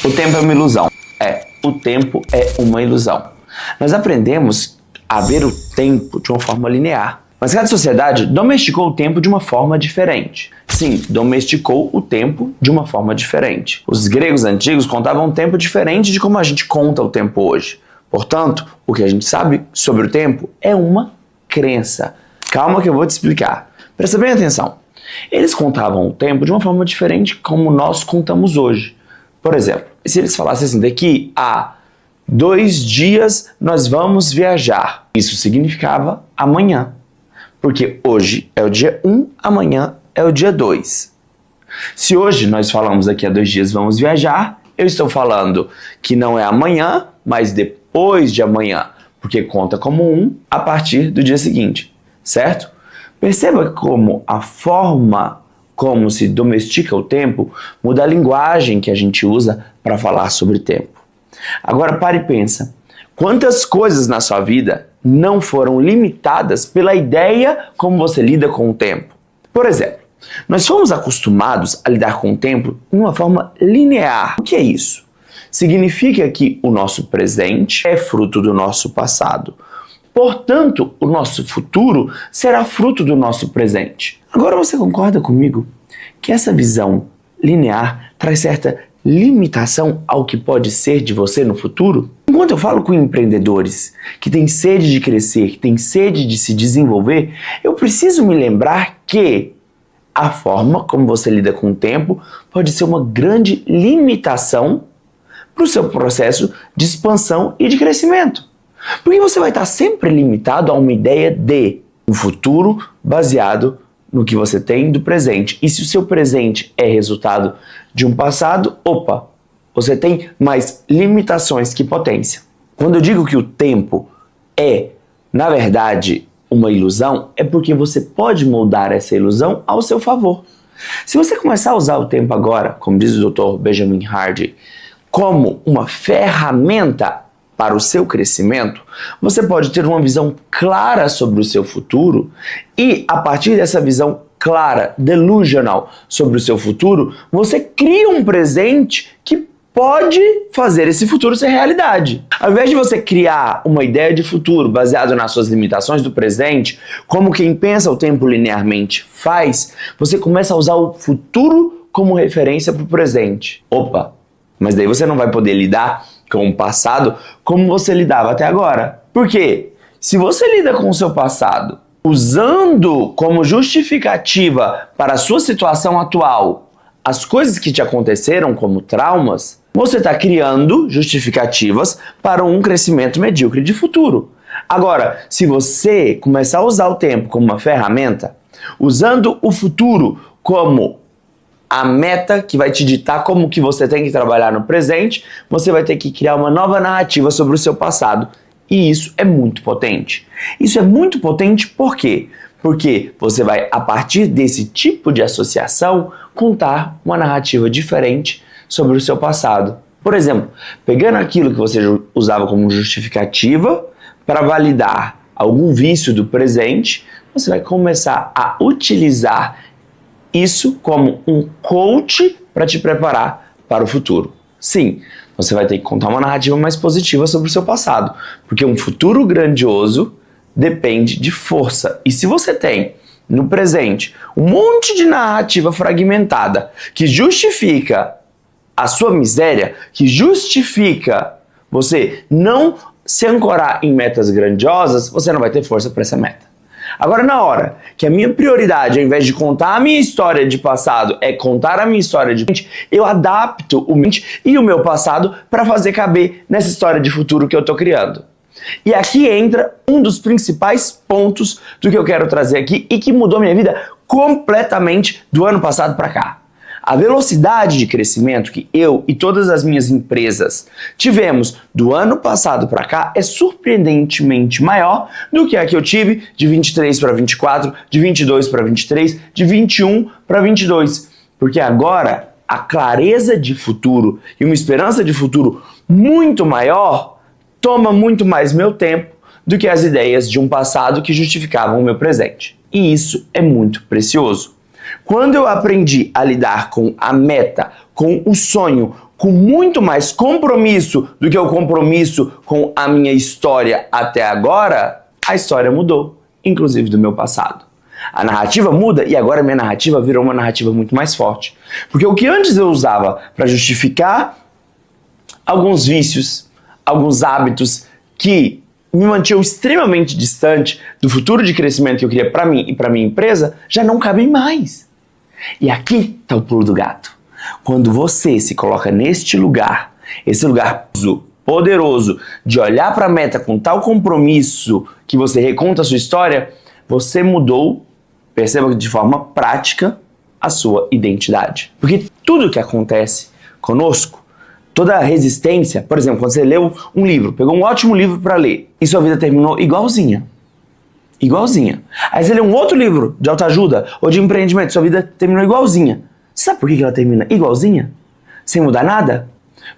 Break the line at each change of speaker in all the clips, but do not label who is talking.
O tempo é uma ilusão. O tempo é uma ilusão. Nós aprendemos a ver o tempo de uma forma linear. Mas cada sociedade domesticou o tempo de uma forma diferente. Sim, domesticou o tempo de uma forma diferente. Os gregos antigos contavam um tempo diferente de como a gente conta o tempo hoje. Portanto, o que a gente sabe sobre o tempo é uma crença. Calma que eu vou te explicar. Presta bem atenção. Eles contavam o tempo de uma forma diferente como nós contamos hoje. Por exemplo, se eles falassem assim, daqui a 2 dias nós vamos viajar. Isso significava amanhã. Porque hoje é o dia 1, amanhã é o dia 2. Se hoje nós falamos daqui a 2 dias vamos viajar, eu estou falando que não é amanhã, mas depois de amanhã, porque conta como 1 a partir do dia seguinte, certo? Perceba como a forma como se domestica o tempo muda a linguagem que a gente usa para falar sobre tempo. Agora pare e pensa, quantas coisas na sua vida não foram limitadas pela ideia como você lida com o tempo? Por exemplo, nós fomos acostumados a lidar com o tempo de uma forma linear. O que é isso? Significa que o nosso presente é fruto do nosso passado. Portanto, o nosso futuro será fruto do nosso presente. Agora você concorda comigo que essa visão linear traz certa limitação ao que pode ser de você no futuro? Enquanto eu falo com empreendedores que têm sede de crescer, que têm sede de se desenvolver, eu preciso me lembrar que a forma como você lida com o tempo pode ser uma grande limitação para o seu processo de expansão e de crescimento. Porque você vai estar sempre limitado a uma ideia de um futuro baseado no que você tem do presente. E se o seu presente é resultado de um passado, você tem mais limitações que potência. Quando eu digo que o tempo é, na verdade, uma ilusão, é porque você pode moldar essa ilusão ao seu favor. Se você começar a usar o tempo agora, como diz o Dr. Benjamin Hardy, como uma ferramenta para o seu crescimento, você pode ter uma visão clara sobre o seu futuro e, a partir dessa visão clara, delusional sobre o seu futuro, você cria um presente que pode fazer esse futuro ser realidade. Ao invés de você criar uma ideia de futuro baseado nas suas limitações do presente, como quem pensa o tempo linearmente faz, você começa a usar o futuro como referência para o presente. Mas daí você não vai poder lidar com o passado como você lidava até agora. Por quê? Se você lida com o seu passado usando como justificativa para a sua situação atual as coisas que te aconteceram como traumas, você está criando justificativas para um crescimento medíocre de futuro. Agora, se você começar a usar o tempo como uma ferramenta, usando o futuro como a meta que vai te ditar como que você tem que trabalhar no presente, você vai ter que criar uma nova narrativa sobre o seu passado. E isso é muito potente. Isso é muito potente por quê? Porque você vai, a partir desse tipo de associação, contar uma narrativa diferente sobre o seu passado. Por exemplo, pegando aquilo que você usava como justificativa para validar algum vício do presente, você vai começar a utilizar isso como um coach para te preparar para o futuro. Sim, você vai ter que contar uma narrativa mais positiva sobre o seu passado, porque um futuro grandioso depende de força. E se você tem no presente um monte de narrativa fragmentada que justifica a sua miséria, que justifica você não se ancorar em metas grandiosas, você não vai ter força para essa meta. Agora, na hora que a minha prioridade, ao invés de contar a minha história de passado, é contar a minha história de frente, eu adapto o mente e o meu passado para fazer caber nessa história de futuro que eu estou criando. E aqui entra um dos principais pontos do que eu quero trazer aqui e que mudou minha vida completamente do ano passado para cá. A velocidade de crescimento que eu e todas as minhas empresas tivemos do ano passado para cá é surpreendentemente maior do que a que eu tive de 23 para 24, de 22 para 23, de 21 para 22. Porque agora a clareza de futuro e uma esperança de futuro muito maior toma muito mais meu tempo do que as ideias de um passado que justificavam o meu presente. E isso é muito precioso. Quando eu aprendi a lidar com a meta, com o sonho, com muito mais compromisso do que o compromisso com a minha história até agora, a história mudou, inclusive do meu passado. A narrativa muda e agora a minha narrativa virou uma narrativa muito mais forte. Porque o que antes eu usava para justificar alguns vícios, alguns hábitos que me mantinham extremamente distante do futuro de crescimento que eu queria para mim e para minha empresa, já não cabem mais. E aqui está o pulo do gato. Quando você se coloca neste lugar, esse lugar poderoso de olhar para a meta com tal compromisso que você reconta a sua história, você mudou, perceba de forma prática, a sua identidade. Porque tudo que acontece conosco, toda a resistência, por exemplo, quando você leu um livro, pegou um ótimo livro para ler e sua vida terminou igualzinha. Igualzinha. Aí você lê um outro livro de autoajuda ou de empreendimento, sua vida terminou igualzinha. Sabe por que ela termina igualzinha? Sem mudar nada?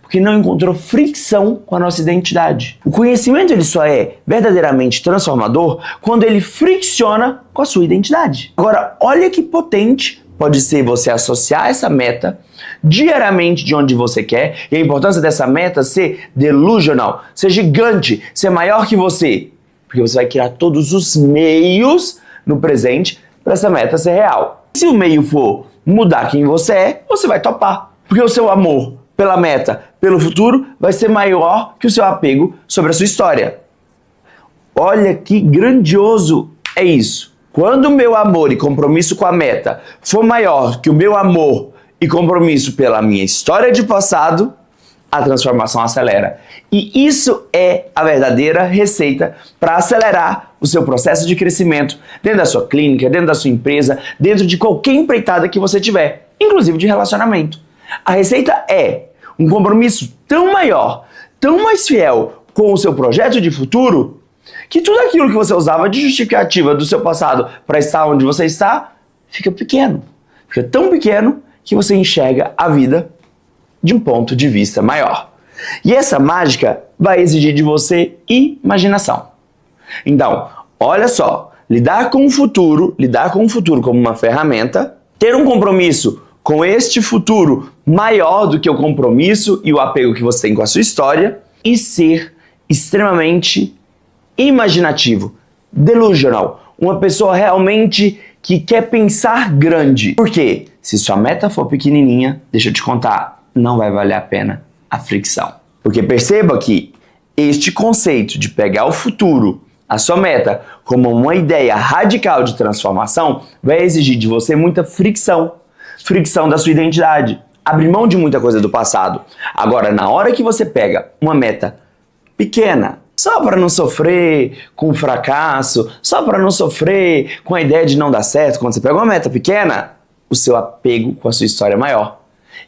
Porque não encontrou fricção com a nossa identidade. O conhecimento ele só é verdadeiramente transformador quando ele fricciona com a sua identidade. Agora, olha que potente pode ser você associar essa meta diariamente de onde você quer e a importância dessa meta ser delusional, ser gigante, ser maior que você. Porque você vai criar todos os meios no presente para essa meta ser real. Se o meio for mudar quem você é, você vai topar. Porque o seu amor pela meta, pelo futuro, vai ser maior que o seu apego sobre a sua história. Olha que grandioso é isso. Quando o meu amor e compromisso com a meta for maior que o meu amor e compromisso pela minha história de passado, a transformação acelera. E isso é a verdadeira receita para acelerar o seu processo de crescimento dentro da sua clínica, dentro da sua empresa, dentro de qualquer empreitada que você tiver, inclusive de relacionamento. A receita é um compromisso tão maior, tão mais fiel com o seu projeto de futuro, que tudo aquilo que você usava de justificativa do seu passado para estar onde você está, fica pequeno. Fica tão pequeno que você enxerga a vida de um ponto de vista maior. E essa mágica vai exigir de você imaginação. Então, olha só, lidar com o futuro como uma ferramenta, ter um compromisso com este futuro maior do que o compromisso e o apego que você tem com a sua história e ser extremamente imaginativo, delusional, uma pessoa realmente que quer pensar grande. Por quê? Se sua meta for pequenininha, deixa eu te contar, não vai valer a pena a fricção. Porque perceba que este conceito de pegar o futuro, a sua meta, como uma ideia radical de transformação, vai exigir de você muita fricção. Fricção da sua identidade. Abrir mão de muita coisa do passado. Agora, na hora que você pega uma meta pequena, só para não sofrer com o fracasso, só para não sofrer com a ideia de não dar certo, quando você pega uma meta pequena, o seu apego com a sua história é maior.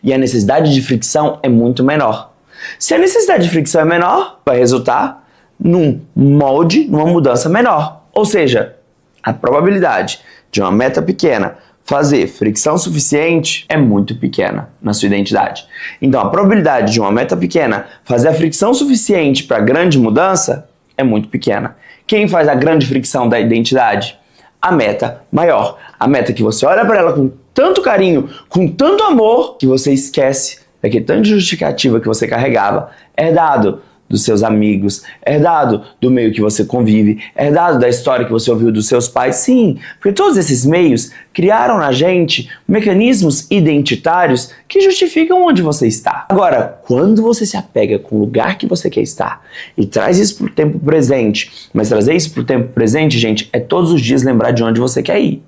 E a necessidade de fricção é muito menor. Se a necessidade de fricção é menor, vai resultar num molde, numa mudança menor. Ou seja, a probabilidade de uma meta pequena fazer fricção suficiente é muito pequena na sua identidade. Então, a probabilidade de uma meta pequena fazer a fricção suficiente para a grande mudança é muito pequena. Quem faz a grande fricção da identidade? A meta maior. A meta que você olha para ela com tanto carinho, com tanto amor, que você esquece daquele tanto de justificativa que você carregava, herdado dos seus amigos, herdado do meio que você convive, herdado da história que você ouviu dos seus pais. Sim, porque todos esses meios criaram na gente mecanismos identitários que justificam onde você está. Agora, quando você se apega com o lugar que você quer estar e traz isso para o tempo presente, mas trazer isso para o tempo presente, gente, é todos os dias lembrar de onde você quer ir.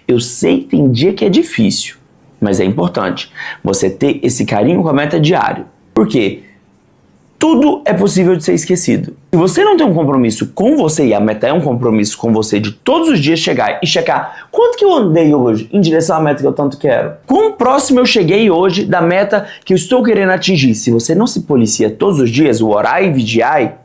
Eu sei que tem dia que é difícil, mas é importante você ter esse carinho com a meta diário. Por quê? Tudo é possível de ser esquecido. Se você não tem um compromisso com você, e a meta é um compromisso com você de todos os dias chegar e checar quanto que eu andei hoje em direção à meta que eu tanto quero, quão próximo eu cheguei hoje da meta que eu estou querendo atingir. Se você não se policia todos os dias, o orar e vigiar,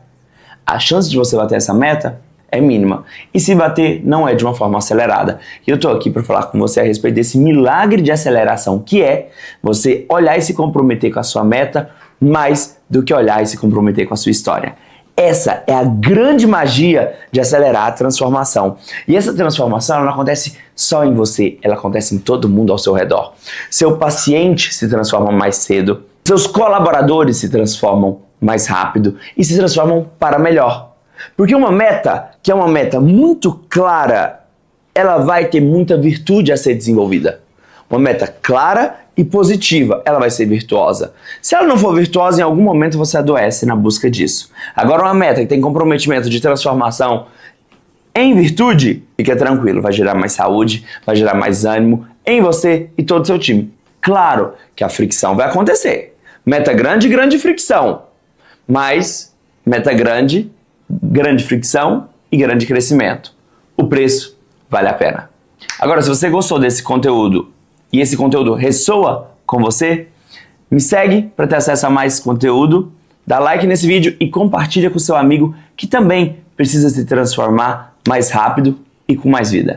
a chance de você bater essa meta é mínima. E se bater, não é de uma forma acelerada. E eu estou aqui para falar com você a respeito desse milagre de aceleração que é você olhar e se comprometer com a sua meta mais do que olhar e se comprometer com a sua história. Essa é a grande magia de acelerar a transformação. E essa transformação ela não acontece só em você, ela acontece em todo mundo ao seu redor. Seu paciente se transforma mais cedo, Seus colaboradores se transformam mais rápido e se transformam para melhor. Porque uma meta, que é uma meta muito clara, ela vai ter muita virtude a ser desenvolvida. Uma meta clara e positiva, ela vai ser virtuosa. Se ela não for virtuosa, em algum momento você adoece na busca disso. Agora, uma meta que tem comprometimento de transformação em virtude, fica tranquilo, vai gerar mais saúde, vai gerar mais ânimo em você e todo o seu time. Claro que a fricção vai acontecer. Meta grande, grande fricção. Mas meta grande, grande fricção e grande crescimento. O preço vale a pena. Agora, se você gostou desse conteúdo e esse conteúdo ressoa com você, me segue para ter acesso a mais conteúdo, dá like nesse vídeo e compartilha com seu amigo que também precisa se transformar mais rápido e com mais vida.